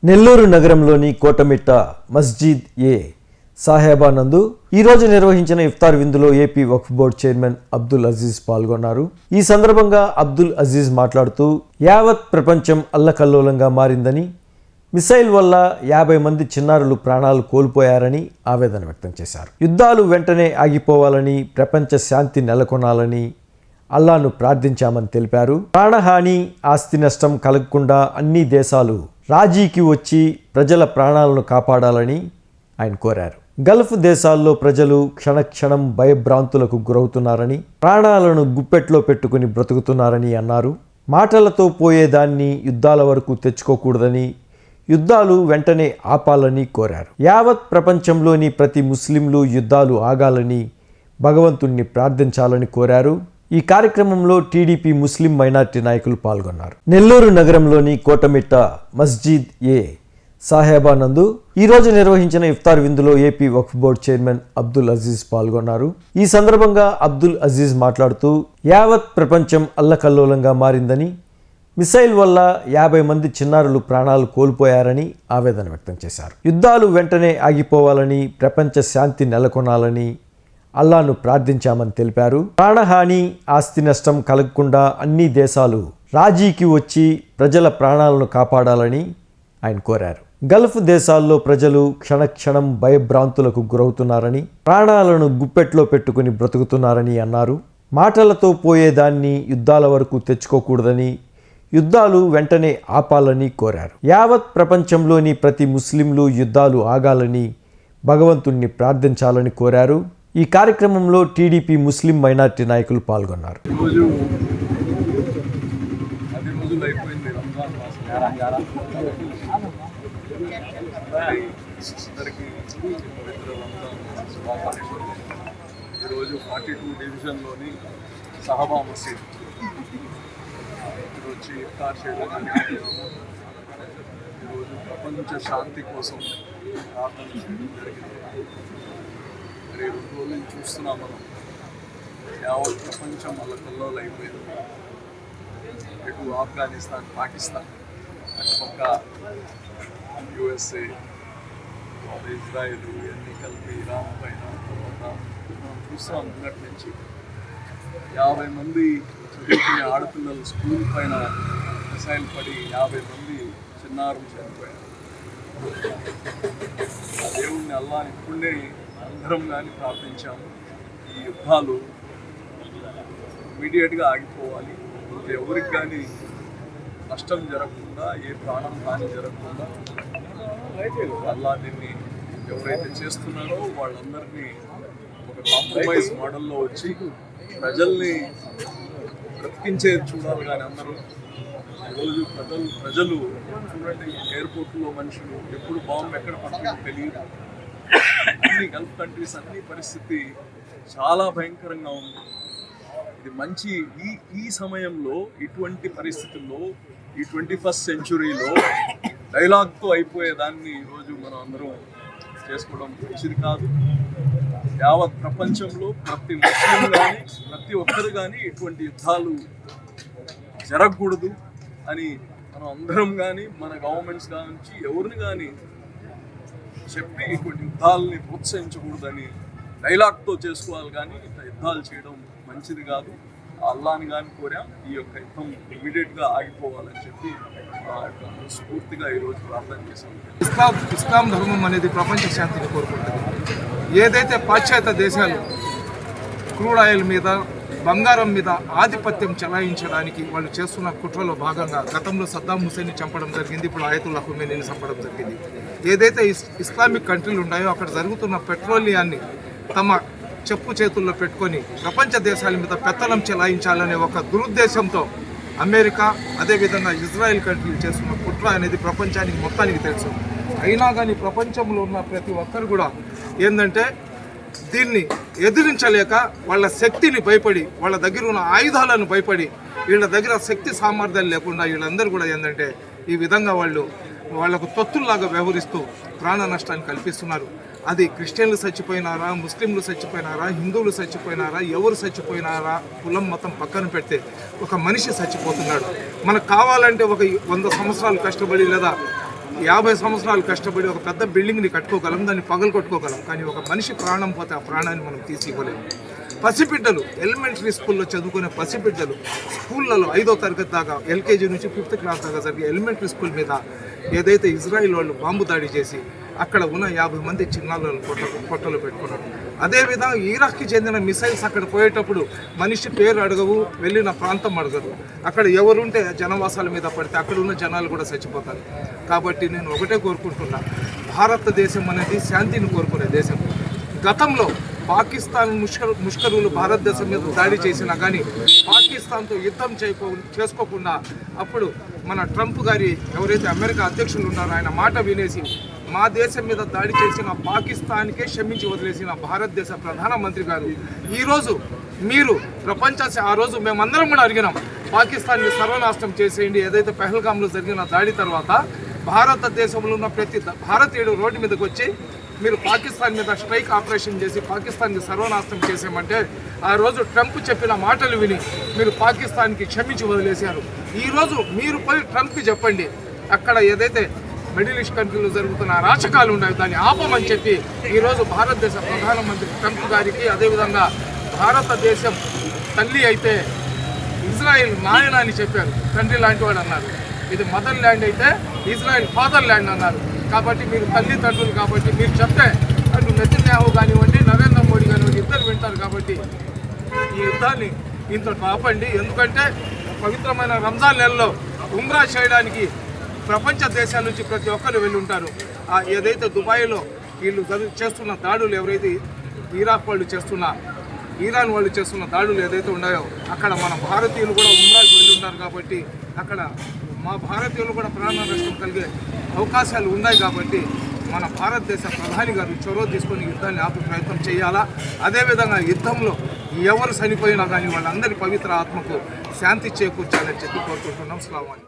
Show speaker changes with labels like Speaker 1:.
Speaker 1: నెల్లూరు నగరంలోని కోటమిట్ట మస్జిద్ ఏ సాహెబా నందు ఈరోజు నిర్వహించిన ఇఫ్తార్ విందులో ఏపీ వక్ఫ్ బోర్డు చైర్మన్ అబ్దుల్ అజీజ్ పాల్గొన్నారు. ఈ సందర్భంగా అబ్దుల్ అజీజ్ మాట్లాడుతూ యావత్ ప్రపంచం అల్లకల్లోలంగా మారిందని, మిసైల్ వల్ల 50 మంది చిన్నారులు ప్రాణాలు కోల్పోయారని ఆవేదన వ్యక్తం చేశారు. యుద్ధాలు వెంటనే ఆగిపోవాలని, ప్రపంచ శాంతి నెలకొనాలని అల్లాను ప్రార్థించామని తెలిపారు. ప్రాణహాని, ఆస్తి నష్టం కలగకుండా అన్ని దేశాలు రాజీకి వచ్చి ప్రజల ప్రాణాలను కాపాడాలని ఆయన కోరారు. గల్ఫ్ దేశాల్లో ప్రజలు క్షణక్షణం భయభ్రాంతులకు గురవుతున్నారని, ప్రాణాలను గుప్పెట్లో పెట్టుకుని బ్రతుకుతున్నారని అన్నారు. మాటలతో పోయేదాన్ని యుద్ధాల వరకు తెచ్చుకోకూడదని, యుద్ధాలు వెంటనే ఆపాలని కోరారు. యావత్ ప్రపంచంలోని ప్రతి ముస్లింలు యుద్ధాలు ఆగాలని భగవంతుణ్ణి ప్రార్థించాలని కోరారు. ఈ కార్యక్రమంలో టీడీపీ ముస్లిం మైనార్టీ నాయకులు పాల్గొన్నారు. నెల్లూరు నగరంలోని కోటమిట్ట మస్జిద్ ఏ సాహెబా నందు ఈరోజు నిర్వహించిన ఇఫ్తార్ విందులో ఏపీ వక్ఫ్ బోర్డు చైర్మన్ అబ్దుల్ అజీజ్ పాల్గొన్నారు. ఈ సందర్భంగా అబ్దుల్ అజీజ్ మాట్లాడుతూ యావత్ ప్రపంచం అల్లకల్లోలంగా మారిందని, మిసైల్ వల్ల 50 మంది చిన్నారులు ప్రాణాలు కోల్పోయారని ఆవేదన వ్యక్తం చేశారు. యుద్ధాలు వెంటనే ఆగిపోవాలని, ప్రపంచ శాంతి నెలకొనాలని అల్లాను ప్రార్థించామని తెలిపారు. ప్రాణహాని, ఆస్తి నష్టం కలగకుండా అన్ని దేశాలు రాజీకి వచ్చి ప్రజల ప్రాణాలను కాపాడాలని ఆయన కోరారు. గల్ఫ్ దేశాల్లో ప్రజలు క్షణక్షణం భయభ్రాంతులకు గురవుతున్నారని, ప్రాణాలను గుప్పెట్లో పెట్టుకుని బ్రతుకుతున్నారని అన్నారు. మాటలతో పోయేదాన్ని యుద్ధాల వరకు తెచ్చుకోకూడదని, యుద్ధాలు వెంటనే ఆపాలని కోరారు. యావత్ ప్రపంచంలోని ప్రతి ముస్లింలు యుద్ధాలు ఆగాలని భగవంతుణ్ణి ప్రార్థించాలని కోరారు. ఈ కార్యక్రమంలో టీడీపీ ముస్లిం మైనార్టీ నాయకులు పాల్గొన్నారు.
Speaker 2: ఈరోజు 42 డివిజన్లోని సహబా మసీద్ వచ్చి ఇఫ్తార్ చేయడానికి ఈరోజు ప్రపంచ శాంతి కోసం ప్రార్థన చేయడం జరిగింది. మరి 2 రోజుల నుంచి చూస్తున్నాం మనం, యావత్ ప్రపంచం అల్లకల్లోలం అయిపోయింది. ఇటు ఆఫ్ఘనిస్తాన్, పాకిస్తాన్, అటుపక్క యుఎస్ఏ, ఇజ్రాయిల్, ఇవన్నీ కలిపి ఇరాన్ పైన తర్వాత మనం చూస్తున్నాం. నిన్నటి నుంచి 50 మంది చదువుకునే ఆడపిల్లలు స్కూల్ పైన మిసైల్ పడి 50 మంది చిన్నారులు చనిపోయారు. ఆ దేవుణ్ణి అల్లాని ఇప్పుడే అందరం కానీ ప్రార్థించాము. ఈ యుద్ధాలు ఇమీడియట్గా ఆగిపోవాలి. ఎవరికి కానీ నష్టం జరగకుండా, ఏ ప్రాణం హాని జరగకుండా అల్లా దీన్ని ఎవరైతే చేస్తున్నారో వాళ్ళందరినీ ఒక కాంప్రమైజ్ మోడల్లో వచ్చి ప్రజల్ని బ్రతికించేది చూడాలి. కానీ అందరూ ఈరోజు ప్రజలు చూడండి, ఎయిర్పోర్ట్లో మనుషులు ఎప్పుడు బాంబు ఎక్కడ పడుతుందో తెలియదు. అన్ని గల్ఫ్ కంట్రీస్ అన్ని పరిస్థితి చాలా భయంకరంగా ఉంది. ఇది మంచి ఈ సమయంలో, ఇటువంటి పరిస్థితుల్లో, ఈ 21st సెంచురీలో డైలాగ్తో అయిపోయేదాన్ని ఈరోజు మనం అందరం చేసుకోవడం మంచిది కాదు. యావత్ ప్రపంచంలో ప్రతి ముస్లిం కానీ, ప్రతి ఒక్కరు కానీ ఇటువంటి యుద్ధాలు జరగకూడదు అని మనం అందరం కానీ, మన గవర్నమెంట్స్ నుంచి ఎవరిని కానీ చెప్పి ఇటువంటి యుద్ధాలని ప్రోత్సహించకూడదని డైలాగ్తో చేసుకోవాలి. కానీ ఇట్లా యుద్ధాలు చేయడం మంచిది కాదు. అల్లాని కానీ కోరాం, ఈ యొక్క యుద్ధం ఇమీడియట్గా ఆగిపోవాలని చెప్పి స్ఫూర్తిగా ఈరోజు ప్రార్థన చేశాం.
Speaker 3: ఇస్లాం ధర్మం అనేది ప్రపంచ శాంతిని కోరుకుంటుంది. ఏదైతే పాశ్చాత్య దేశాలు క్రూడ్ ఆయిల్ మీద, బంగారం మీద ఆధిపత్యం చెలాయించడానికి వాళ్ళు చేస్తున్న కుట్రలో భాగంగా గతంలో సద్దాం హుసేన్ని చంపడం జరిగింది, ఇప్పుడు ఆయతుల్లా ఖుమైనీని చంపడం జరిగింది. ఏదైతే ఇస్లామిక్ కంట్రీలు ఉన్నాయో అక్కడ జరుగుతున్న పెట్రోలియాన్ని తమ చెప్పు చేతుల్లో పెట్టుకొని ప్రపంచ దేశాల మీద పెత్తనం చెలాయించాలనే ఒక దురుద్దేశంతో అమెరికా, అదేవిధంగా ఇజ్రాయెల్ కంట్రీలు చేస్తున్న కుట్ర అనేది ప్రపంచానికి మొత్తానికి తెలుసు. అయినా కానీ ప్రపంచంలో ఉన్న ప్రతి ఒక్కరు కూడా ఏంటంటే దీన్ని ఎదిరించలేక, వాళ్ళ శక్తిని భయపడి, వాళ్ళ దగ్గర ఉన్న ఆయుధాలను భయపడి, వీళ్ళ దగ్గర శక్తి సామర్థ్యాలు లేకుండా వీళ్ళందరూ కూడా ఏంటంటే ఈ విధంగా వాళ్ళకు తొత్తుల్లాగా వ్యవహరిస్తూ ప్రాణ నష్టాన్ని కల్పిస్తున్నారు. అది క్రిస్టియన్లు చచ్చిపోయినారా, ముస్లింలు చచ్చిపోయినారా, హిందువులు చచ్చిపోయినారా, ఎవరు చచ్చిపోయినారా, కులం మతం పక్కన పెడితే ఒక మనిషి చచ్చిపోతున్నాడు. మనకు కావాలంటే ఒక 100 సంవత్సరాలు కష్టపడి లేదా 50 సంవత్సరాలు కష్టపడి ఒక పెద్ద బిల్డింగ్ని కట్టుకోగలం, దాన్ని పగలు కొట్టుకోగలం, కానీ ఒక మనిషి ప్రాణం పోతే ఆ ప్రాణాన్ని మనం తీసి ఇవ్వలేము. పసిబిడ్డలు, ఎలిమెంటరీ స్కూల్లో చదువుకునే పసిబిడ్డలు, స్కూళ్ళలో 5వ తరగతి దాకా, ఎల్కేజీ నుంచి 5th క్లాస్ దాకా జరిగే ఎలిమెంటరీ స్కూల్ మీద ఏదైతే ఇజ్రాయిల్ వాళ్ళు బాంబు దాడి చేసి అక్కడ ఉన్న 50 మంది చిన్నారులను పొట్టలు పెట్టుకున్నారు. అదేవిధంగా ఇరాక్కి చెందిన మిసైల్స్ అక్కడ పోయేటప్పుడు మనిషి పేరు అడగవు, వెళ్ళిన ప్రాంతం అడగదు. అక్కడ ఎవరుంటే జనవాసాల మీద పడితే అక్కడ ఉన్న జనాలు కూడా చచ్చిపోతారు. కాబట్టి నేను ఒకటే కోరుకుంటున్నా, భారతదేశం అనేది శాంతిని కోరుకునే దేశం. గతంలో పాకిస్తాన్ ముష్కరులు భారతదేశం మీద దాడి చేసినా కానీ పాకిస్తాన్తో యుద్ధం చేసుకోకుండా అప్పుడు మన ట్రంప్ గారి ఎవరైతే అమెరికా అధ్యక్షులు ఉన్నారో ఆయన మాట వినేసి మా దేశం మీద దాడి చేసిన పాకిస్తాన్కే క్షమించి వదిలేసిన భారతదేశ ప్రధానమంత్రి గారు ఈరోజు మీరు ఆ రోజు మేమందరం కూడా అడిగినాం, పాకిస్తాన్ని సర్వనాశనం చేసేయండి. ఏదైతే పెహల్గాంలో జరిగిన దాడి తర్వాత భారతదేశంలో ఉన్న ప్రతి భారతీయుడు రోడ్డు మీదకి వచ్చి మీరు పాకిస్తాన్ మీద స్ట్రైక్ ఆపరేషన్ చేసి పాకిస్తాన్ని సర్వనాశనం చేసామంటే ఆ రోజు ట్రంప్ చెప్పిన మాటలు విని మీరు పాకిస్తాన్కి క్షమించి వదిలేశారు. ఈరోజు మీరు పోయి ట్రంప్కి చెప్పండి, అక్కడ ఏదైతే మిడిల్ ఈస్ట్ కంట్రీలో జరుగుతున్న అరాచకాలు ఉన్నాయి దాన్ని ఆపమని చెప్పి ఈరోజు భారతదేశ ప్రధానమంత్రి ట్రంప్ గారికి, అదేవిధంగా భారతదేశం తల్లి అయితే ఇజ్రాయెల్ నాయన అని చెప్పారు, తండ్రి లాంటి వాడు అన్నారు. ఇది మదర్ ల్యాండ్ అయితే ఇజ్రాయెల్ ఫాదర్ ల్యాండ్ అన్నారు. కాబట్టి మీరు తల్లిదండ్రులు కాబట్టి మీరు చెప్తే అటు నెతన్యాహు కానివ్వండి, నరేంద్ర మోడీ కానివ్వండి, ఇద్దరు వింటారు. కాబట్టి ఈ యుద్ధాన్ని ఇంత ఆపండి. ఎందుకంటే పవిత్రమైన రంజాన్ నెలలో ఉమ్రా చేయడానికి ప్రపంచ దేశాల నుంచి ప్రతి ఒక్కరు వెళ్ళి ఉంటారు. ఏదైతే దుబాయ్లో వీళ్ళు చేస్తున్న దాడులు, ఎవరైతే ఇరాన్ వాళ్ళు చేస్తున్న దాడులు ఏదైతే ఉన్నాయో అక్కడ మన భారతీయులు కూడా ఉమ్రాకి వెళ్ళి ఉన్నారు. కాబట్టి అక్కడ మా భారతీయులు కూడా ప్రాణ నష్టం కలిగే అవకాశాలు ఉన్నాయి. కాబట్టి మన భారతదేశ ప్రధాని గారు చొరవ తీసుకొని యుద్ధాన్ని ఆపే ప్రయత్నం చేయాలా. అదేవిధంగా యుద్ధంలో ఎవరు చనిపోయినా కానీ వాళ్ళందరి పవిత్ర ఆత్మకు శాంతి చేకూర్చాలని చెప్పి కోరుకుంటున్నాం. అస్సలాము అలైకుం.